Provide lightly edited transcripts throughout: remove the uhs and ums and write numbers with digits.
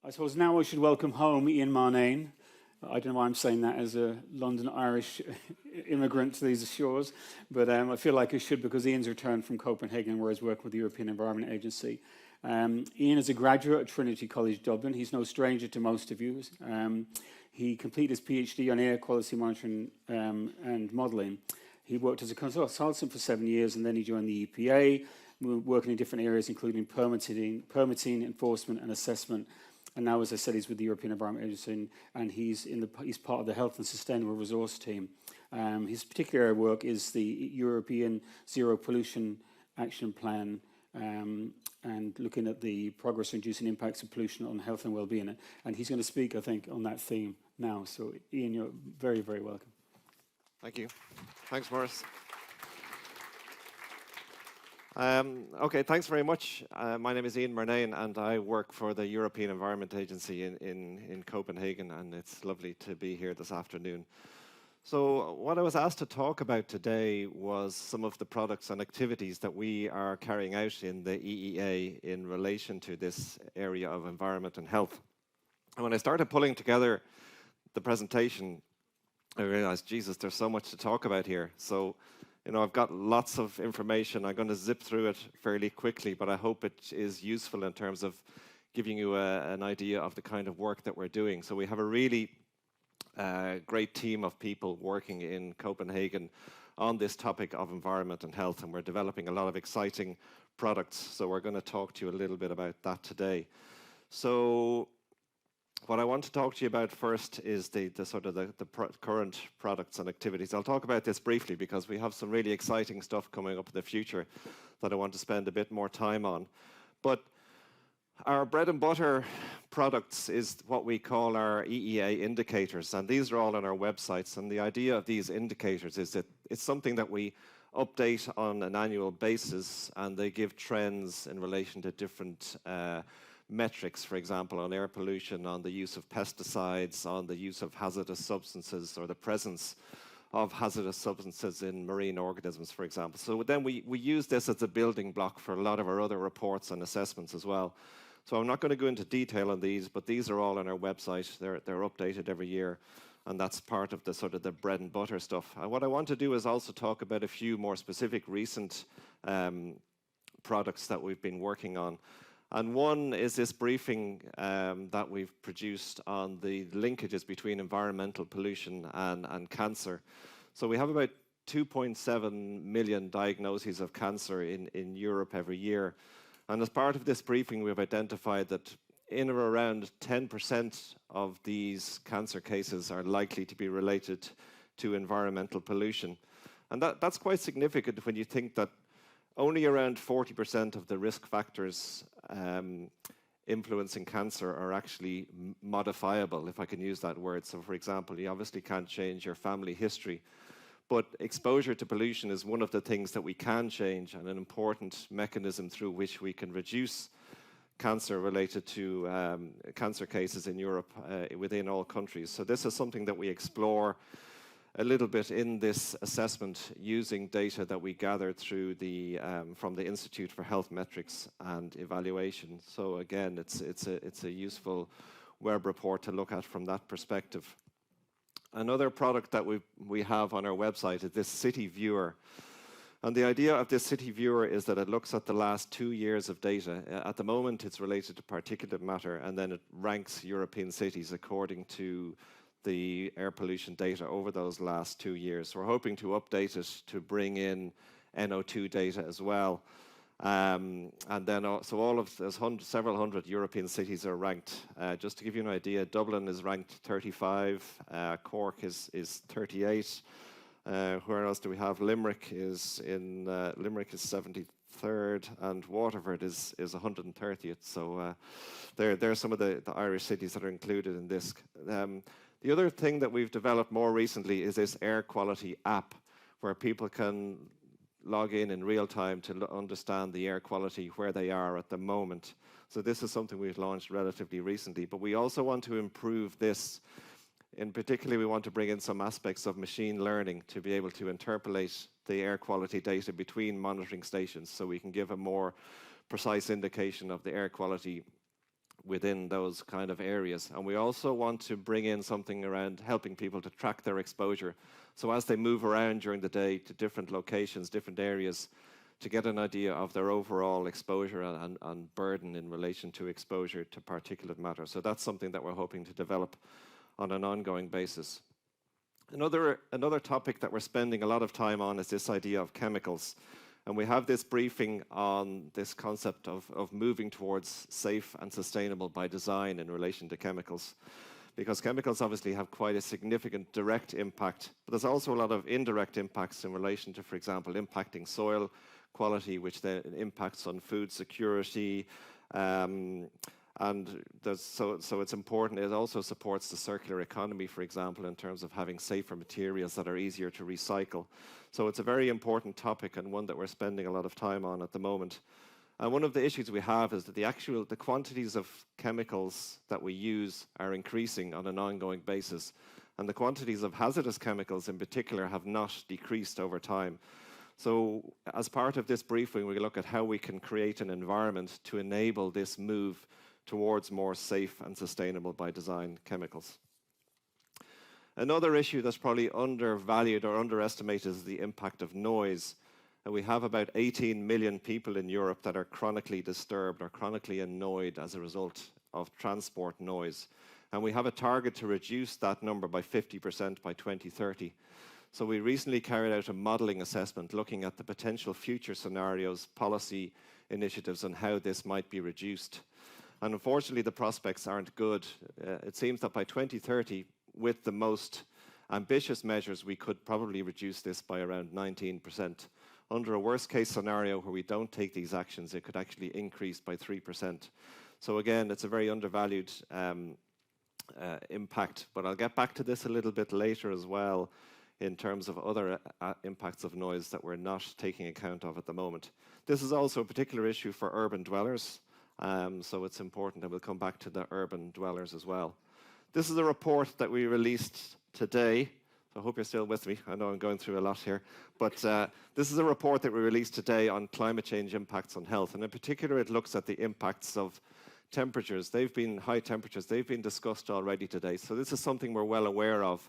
I suppose now I should welcome home Ian Marnane. I don't know why I'm saying that as a London Irish immigrant to these shores, but I feel like I should because Ian's returned from Copenhagen where he's working with the European Environment Agency. Ian is a graduate at Trinity College Dublin. He's no stranger to most of you. He completed his PhD on air quality monitoring and modelling. He worked as a consultant for 7 years and then he joined the EPA, working in different areas including permitting, enforcement and assessment. And now, as I said, he's with the European Environment Agency, and he's part of the Health and Sustainable Resource team. His particular area of work is the European Zero Pollution Action Plan, and looking at the progress reducing impacts of pollution on health and well-being. And he's going to speak, I think, on that theme now. So, Ian, you're very, very welcome. Thank you. Thanks, Maurice. Okay, thanks very much. My name is Ian Marnane and I work for the European Environment Agency in Copenhagen, and it's lovely to be here this afternoon. So what I was asked to talk about today was some of the products and activities that we are carrying out in the EEA in relation to this area of environment and health. And when I started pulling together the presentation, I realized, Jesus, there's so much to talk about here. So I've got lots of information. I'm going to zip through it fairly quickly, but I hope it is useful in terms of giving you an idea of the kind of work that we're doing. So we have a really great team of people working in Copenhagen on this topic of environment and health, and we're developing a lot of exciting products. So we're going to talk to you a little bit about that today. So what I want to talk to you about first is the current products and activities. I'll talk about this briefly because we have some really exciting stuff coming up in the future that I want to spend a bit more time on. But our bread and butter products is what we call our EEA indicators, and these are all on our websites. And the idea of these indicators is that it's something that we update on an annual basis, and they give trends in relation to different metrics, for example, on air pollution, on the use of pesticides, on the use of hazardous substances, or the presence of hazardous substances in marine organisms, for example. So then we use this as a building block for a lot of our other reports and assessments as well. So I'm not going to go into detail on these, but these are all on our website. They're updated every year, and that's part of the bread and butter stuff. And what I want to do is also talk about a few more specific recent products that we've been working on. And one is this briefing that we've produced on the linkages between environmental pollution and cancer. So we have about 2.7 million diagnoses of cancer in Europe every year. And as part of this briefing, we've identified that in or around 10% of these cancer cases are likely to be related to environmental pollution. And that's quite significant when you think that only around 40% of the risk factors influencing cancer are actually modifiable, if I can use that word. So, for example, you obviously can't change your family history, but exposure to pollution is one of the things that we can change, and an important mechanism through which we can reduce cancer related to cancer cases in Europe within all countries. So this is something that we explore a little bit in this assessment using data that we gathered through from the Institute for Health Metrics and Evaluation. So again, it's a useful web report to look at from that perspective. Another product that we have on our website is this City Viewer. And the idea of this City Viewer is that it looks at the last 2 years of data. At the moment, it's related to particulate matter, and then it ranks European cities according to the air pollution data over those last 2 years. We're hoping to update it to bring in NO2 data as well. And then several hundred European cities are ranked. Just to give you an idea, Dublin is ranked 35, Cork is 38. Where else do we have? Limerick is 73rd, and Waterford is 130th. So there are some of the Irish cities that are included in this. The other thing that we've developed more recently is this air quality app, where people can log in real time to understand the air quality where they are at the moment. So this is something we've launched relatively recently, but we also want to improve this. In particular, we want to bring in some aspects of machine learning to be able to interpolate the air quality data between monitoring stations, so we can give a more precise indication of the air quality within those kind of areas. And we also want to bring in something around helping people to track their exposure. So as they move around during the day to different locations, different areas, to get an idea of their overall exposure and burden in relation to exposure to particulate matter. So that's something that we're hoping to develop on an ongoing basis. Another topic that we're spending a lot of time on is this idea of chemicals. And we have this briefing on this concept of moving towards safe and sustainable by design in relation to chemicals. Because chemicals obviously have quite a significant direct impact, but there's also a lot of indirect impacts in relation to, for example, impacting soil quality, which then impacts on food security. So it's important. It also supports the circular economy, for example, in terms of having safer materials that are easier to recycle. So it's a very important topic and one that we're spending a lot of time on at the moment. And one of the issues we have is that the quantities of chemicals that we use are increasing on an ongoing basis. And the quantities of hazardous chemicals in particular have not decreased over time. So as part of this briefing, we look at how we can create an environment to enable this move towards more safe and sustainable by design chemicals. Another issue that's probably undervalued or underestimated is the impact of noise. And we have about 18 million people in Europe that are chronically disturbed or chronically annoyed as a result of transport noise. And we have a target to reduce that number by 50% by 2030. So we recently carried out a modelling assessment looking at the potential future scenarios, policy initiatives, and how this might be reduced. And unfortunately, the prospects aren't good. It seems that by 2030, with the most ambitious measures, we could probably reduce this by around 19%. Under a worst-case scenario where we don't take these actions, it could actually increase by 3%. So again, it's a very undervalued impact. But I'll get back to this a little bit later as well in terms of other impacts of noise that we're not taking account of at the moment. This is also a particular issue for urban dwellers. So it's important, and we'll come back to the urban dwellers as well. This is a report that we released today. So I hope you're still with me. I know I'm going through a lot here. But this is a report that we released today on climate change impacts on health. And in particular, it looks at the impacts of temperatures. High temperatures. They've been discussed already today. So this is something we're well aware of.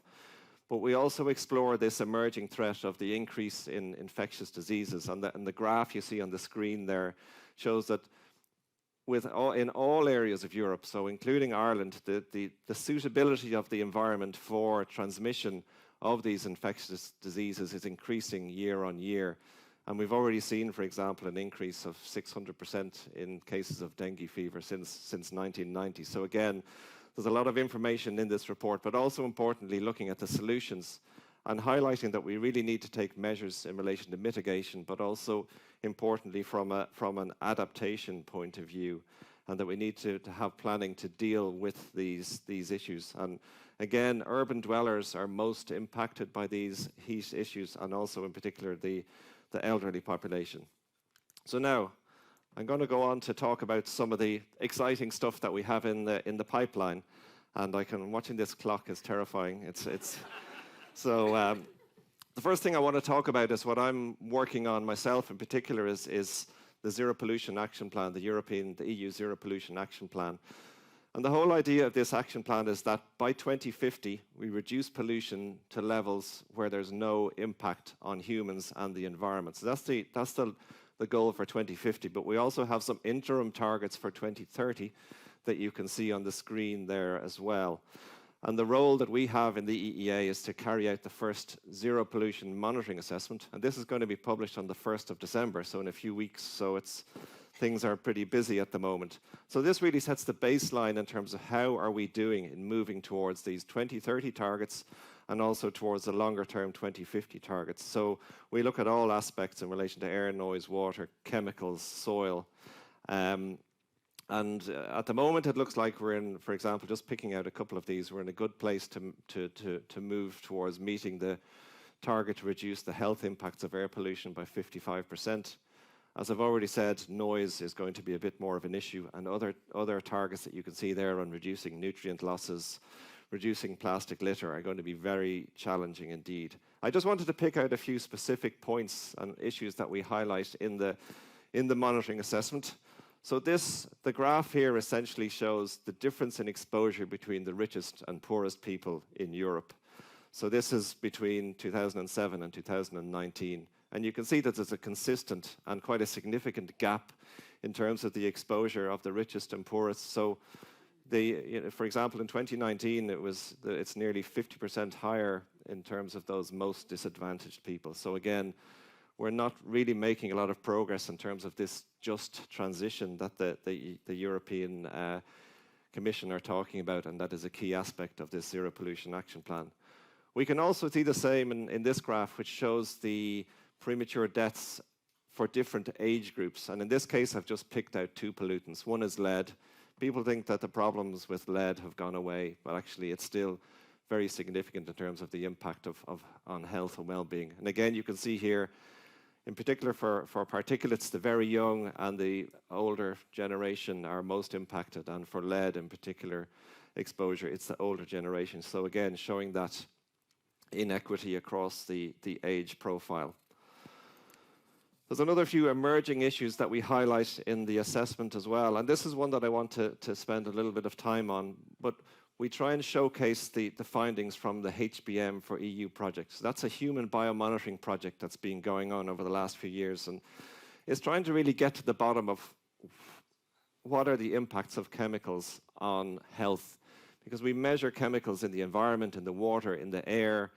But we also explore this emerging threat of the increase in infectious diseases. And the graph you see on the screen there shows that in all areas of Europe, so including Ireland, the suitability of the environment for transmission of these infectious diseases is increasing year on year. And we've already seen, for example, an increase of 600% in cases of dengue fever since 1990. So again, there's a lot of information in this report, but also importantly looking at the solutions and highlighting that we really need to take measures in relation to mitigation, but also importantly from an adaptation point of view, and that we need to have planning to deal with these issues. And again, urban dwellers are most impacted by these heat issues, and also in particular the elderly population. So now I'm going to go on to talk about some of the exciting stuff that we have in the pipeline. And watching this clock is terrifying. So the first thing I want to talk about is what I'm working on myself in particular is the Zero Pollution Action Plan, the EU Zero Pollution Action Plan. And the whole idea of this action plan is that by 2050, we reduce pollution to levels where there's no impact on humans and the environment. So that's the goal for 2050. But we also have some interim targets for 2030 that you can see on the screen there as well. And the role that we have in the EEA is to carry out the first zero pollution monitoring assessment. And this is going to be published on the 1st of December, so in a few weeks. So things are pretty busy at the moment. So this really sets the baseline in terms of how are we doing in moving towards these 2030 targets and also towards the longer term 2050 targets. So we look at all aspects in relation to air, noise, water, chemicals, soil. And at the moment, it looks like we're in, for example, just picking out a couple of these, we're in a good place to move towards meeting the target to reduce the health impacts of air pollution by 55%. As I've already said, noise is going to be a bit more of an issue, and other targets that you can see there on reducing nutrient losses, reducing plastic litter are going to be very challenging indeed. I just wanted to pick out a few specific points and issues that we highlight in the monitoring assessment. So the graph here essentially shows the difference in exposure between the richest and poorest people in Europe. So this is between 2007 and 2019. And you can see that there's a consistent and quite a significant gap in terms of the exposure of the richest and poorest. So for example, in 2019, it's nearly 50% higher in terms of those most disadvantaged people. So again, we're not really making a lot of progress in terms of this just transition that the European Commission are talking about, and that is a key aspect of this Zero Pollution Action Plan. We can also see the same in this graph, which shows the premature deaths for different age groups. And in this case, I've just picked out two pollutants. One is lead. People think that the problems with lead have gone away, but actually it's still very significant in terms of the impact on health and well-being. And again, you can see here, in particular for particulates, the very young and the older generation are most impacted, and for lead in particular exposure, it's the older generation. So again, showing that inequity across the age profile. There's another few emerging issues that we highlight in the assessment as well, and this is one that I want to spend a little bit of time on, but we try and showcase the findings from the HBM for EU projects. That's a human biomonitoring project that's been going on over the last few years, and it's trying to really get to the bottom of what are the impacts of chemicals on health, because we measure chemicals in the environment, in the water, in the air,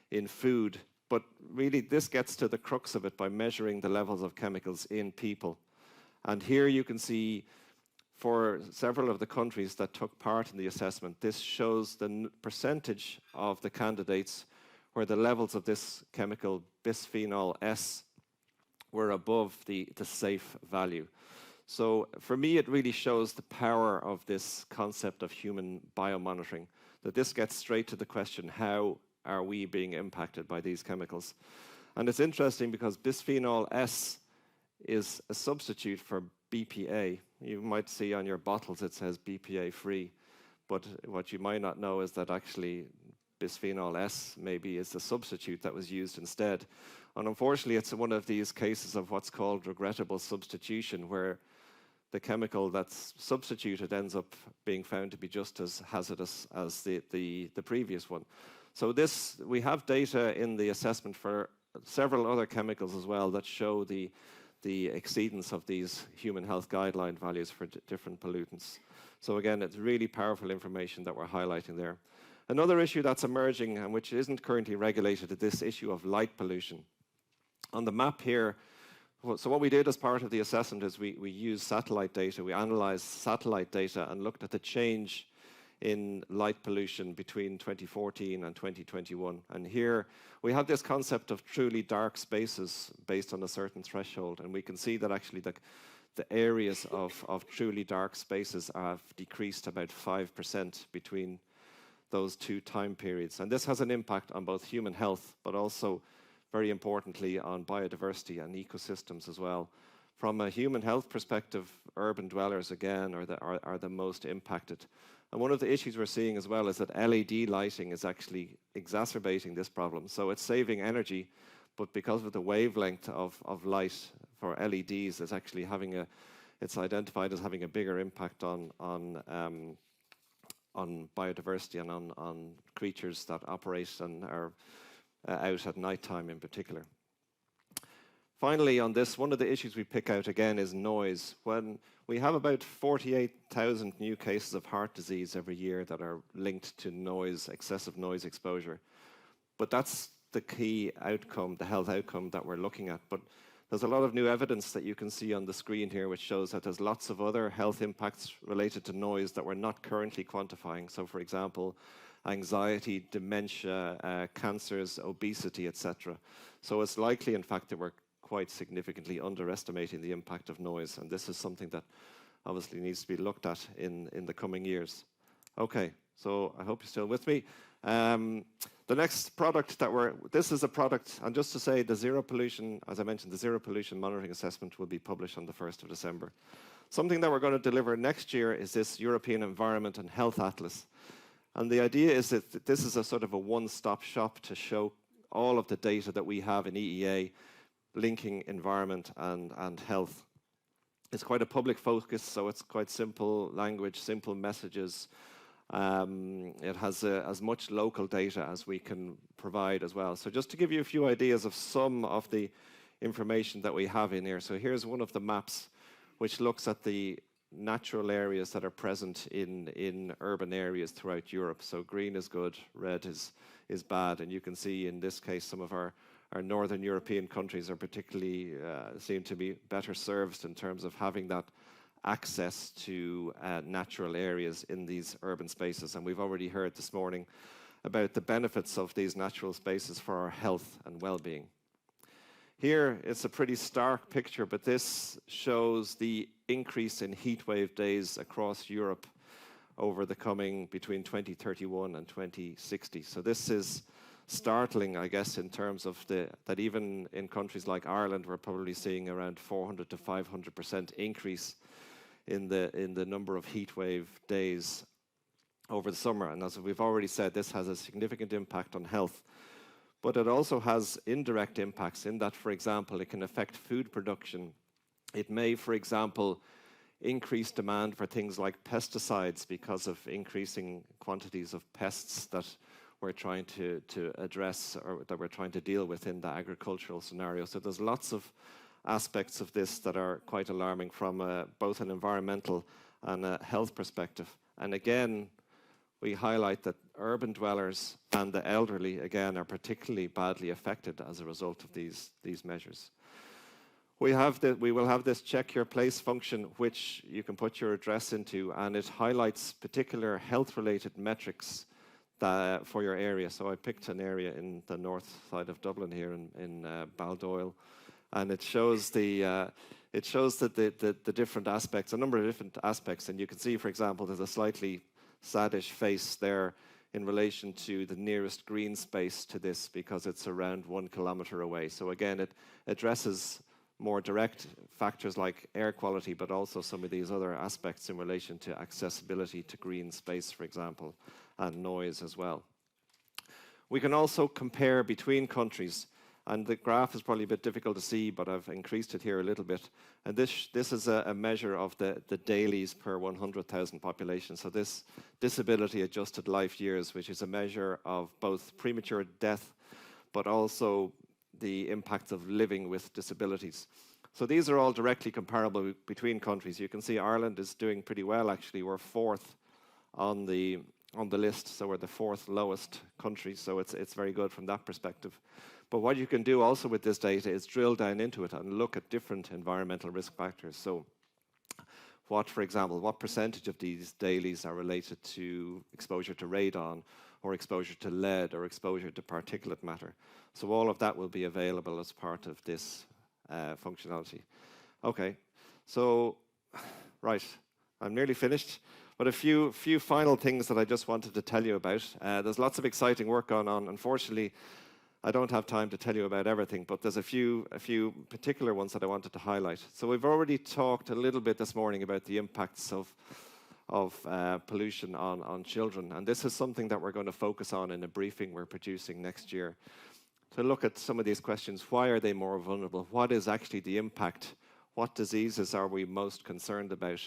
in food, but really this gets to the crux of it by measuring the levels of chemicals in people. And here you can see for several of the countries that took part in the assessment, this shows the percentage of the candidates where the levels of this chemical bisphenol S were above the safe value. So for me, it really shows the power of this concept of human biomonitoring, that this gets straight to the question, how are we being impacted by these chemicals? And it's interesting because bisphenol S is a substitute for BPA. You might see on your bottles it says BPA free, but what you might not know is that actually bisphenol S maybe is the substitute that was used instead. And unfortunately, it's one of these cases of what's called regrettable substitution, where the chemical that's substituted ends up being found to be just as hazardous as the previous one. So we have data in the assessment for several other chemicals as well that show the exceedance of these human health guideline values for different pollutants. So again, it's really powerful information that we're highlighting there. Another issue that's emerging and which isn't currently regulated is this issue of light pollution. On the map here, so what we did as part of the assessment is we used satellite data. We analyzed satellite data and looked at the change in light pollution between 2014 and 2021. And here we have this concept of truly dark spaces based on a certain threshold. And we can see that actually the areas of truly dark spaces have decreased about 5% between those two time periods. And this has an impact on both human health, but also very importantly on biodiversity and ecosystems as well. From a human health perspective, urban dwellers again are the most impacted. And one of the issues we're seeing as well is that LED lighting is actually exacerbating this problem. So it's saving energy, but because of the wavelength of light for LEDs, it's actually it's identified as having a bigger impact on biodiversity and on creatures that operate and are out at nighttime in particular. Finally, on this, one of the issues we pick out again is noise. When we have about 48,000 new cases of heart disease every year that are linked to noise, excessive noise exposure. But that's the key outcome, the health outcome that we're looking at. But there's a lot of new evidence that you can see on the screen here, which shows that there's lots of other health impacts related to noise that we're not currently quantifying. So for example, anxiety, dementia, cancers, obesity, etc. So it's likely, in fact, that we're quite significantly underestimating the impact of noise, and this is something that obviously needs to be looked at in the coming years. Okay, so I hope you're still with me. The next product this is a product, and just to say the zero pollution, as I mentioned, the zero pollution monitoring assessment will be published on the 1st of December. Something that we're going to deliver next year is this European Environment and Health Atlas. And the idea is that this is a sort of a one-stop shop to show all of the data that we have in EEA linking environment and health. It's quite a public focus, so it's quite simple language, simple messages. It has as much local data as we can provide as well. So just to give you a few ideas of some of the information that we have in here. So here's one of the maps which looks at the natural areas that are present in urban areas throughout Europe. So green is good, red is bad, and you can see in this case some of our northern European countries are particularly seem to be better served in terms of having that access to natural areas in these urban spaces. And we've already heard this morning about the benefits of these natural spaces for our health and well-being. Here, it's a pretty stark picture, but this shows the increase in heat wave days across Europe over the coming between 2031 and 2060. So this is startling, I guess, in terms of that even in countries like Ireland, we're probably seeing around 400 to 500% increase in the number of heat wave days over the summer. And as we've already said, this has a significant impact on health. But it also has indirect impacts in that, for example, it can affect food production. It may, for example, increase demand for things like pesticides because of increasing quantities of pests that we're trying to address or that we're trying to deal with in the agricultural scenario. So there's lots of aspects of this that are quite alarming from both an environmental and a health perspective. And again, we highlight that urban dwellers and the elderly, again, are particularly badly affected as a result of these measures. We will have this check your place function, which you can put your address into, and it highlights particular health-related metrics for your area. So I picked an area in the north side of Dublin here in Baldoyle, and it shows the different aspects, a number of different aspects, and you can see, for example, there's a slightly saddish face there in relation to the nearest green space to this because it's around 1 kilometre away. So again, it addresses more direct factors like air quality, but also some of these other aspects in relation to accessibility to green space, for example, and noise as well. We can also compare between countries, and the graph is probably a bit difficult to see, but I've increased it here a little bit. And this is a measure of the dailies per 100,000 population. So this disability adjusted life years, which is a measure of both premature death, but also the impact of living with disabilities. So these are all directly comparable between countries. You can see Ireland is doing pretty well, actually. We're fourth on the list, so we're the fourth lowest country, so it's very good from that perspective. But what you can do also with this data is drill down into it and look at different environmental risk factors. So for example, what percentage of these dailies are related to exposure to radon or exposure to lead or exposure to particulate matter? So all of that will be available as part of this functionality. Okay, so, right, I'm nearly finished. But a few final things that I just wanted to tell you about. There's lots of exciting work going on. Unfortunately, I don't have time to tell you about everything, but there's a few particular ones that I wanted to highlight. So we've already talked a little bit this morning about the impacts of pollution on children, and this is something that we're going to focus on in a briefing we're producing next year. To look at some of these questions, why are they more vulnerable? What is actually the impact? What diseases are we most concerned about?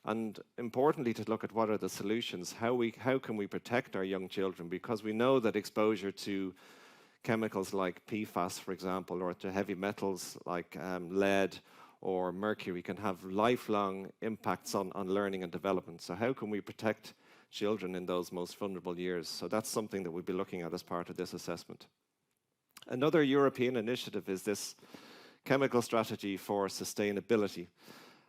And importantly, to look at what are the solutions? How can we protect our young children? Because we know that exposure to chemicals like PFAS, for example, or to heavy metals like lead or mercury can have lifelong impacts on learning and development. So how can we protect children in those most vulnerable years? So that's something that we'll be looking at as part of this assessment. Another European initiative is this chemical strategy for sustainability.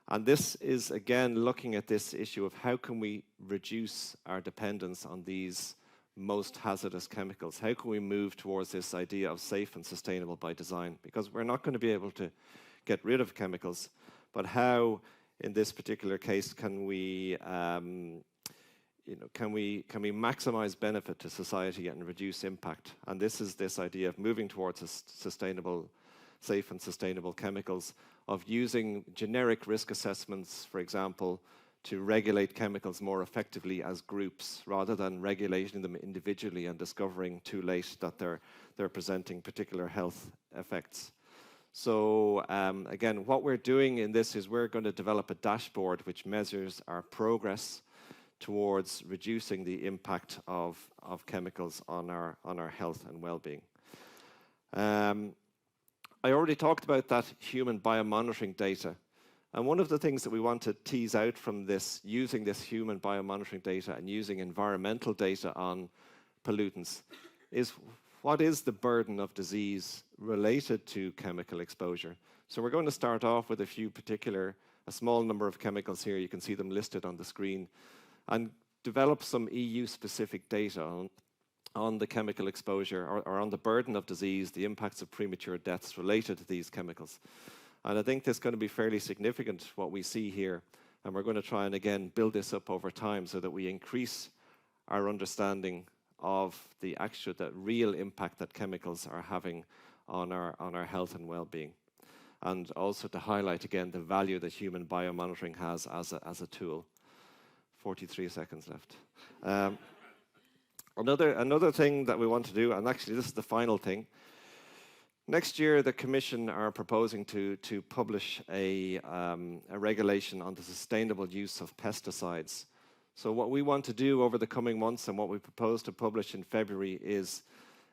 And this is, again, looking at this issue of how can we reduce our dependence on these most hazardous chemicals? How can we move towards this idea of safe and sustainable by design? Because we're not going to be able to get rid of chemicals, but how, in this particular case, can we maximize benefit to society and reduce impact? And this is this idea of moving towards safe and sustainable chemicals, of using generic risk assessments, for example, to regulate chemicals more effectively as groups, rather than regulating them individually and discovering too late that they're presenting particular health effects. So again, what we're doing in this is we're going to develop a dashboard which measures our progress towards reducing the impact of chemicals on our health and well-being. I already talked about that human biomonitoring data. And one of the things that we want to tease out from this, using this human biomonitoring data and using environmental data on pollutants, is what is the burden of disease related to chemical exposure? So we're going to start off with a small number of chemicals here. You can see them listed on the screen, and develop some EU-specific data on the chemical exposure or on the burden of disease, the impacts of premature deaths related to these chemicals. And I think this is going to be fairly significant, what we see here. And we're going to try and, again, build this up over time so that we increase our understanding of the real impact that chemicals are having on our health and well-being. And also to highlight, again, the value that human biomonitoring has as a tool. 43 seconds left. Another thing that we want to do, and actually this is the final thing, next year the Commission are proposing to publish a regulation on the sustainable use of pesticides. So what we want to do over the coming months, and what we propose to publish in February, is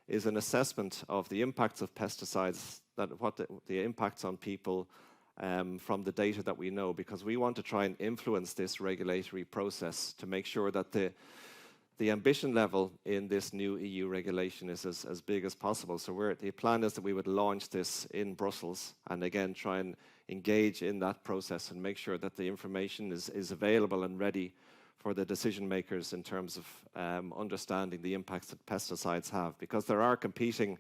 an assessment of the impacts of pesticides, the impacts on people from the data that we know, because we want to try and influence this regulatory process to make sure that the ambition level in this new EU regulation is as big as possible. So the plan is that we would launch this in Brussels and again try and engage in that process and make sure that the information is available and ready for the decision makers in terms of understanding the impacts that pesticides have, because there are competing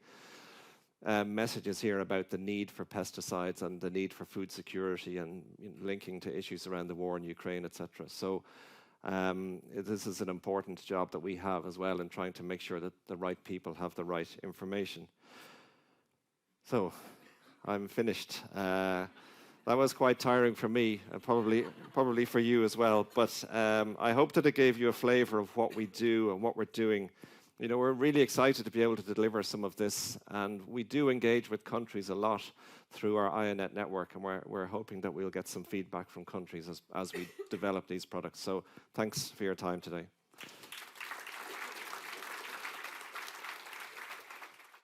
messages here about the need for pesticides and the need for food security and linking to issues around the war in Ukraine, etc. So this is an important job that we have as well in trying to make sure that the right people have the right information. So I'm finished. That was quite tiring for me, and probably for you as well. But I hope that it gave you a flavour of what we do and what we're doing. You know, we're really excited to be able to deliver some of this, and we do engage with countries a lot through our IONET network, and we're hoping that we'll get some feedback from countries as we develop these products. So thanks for your time today.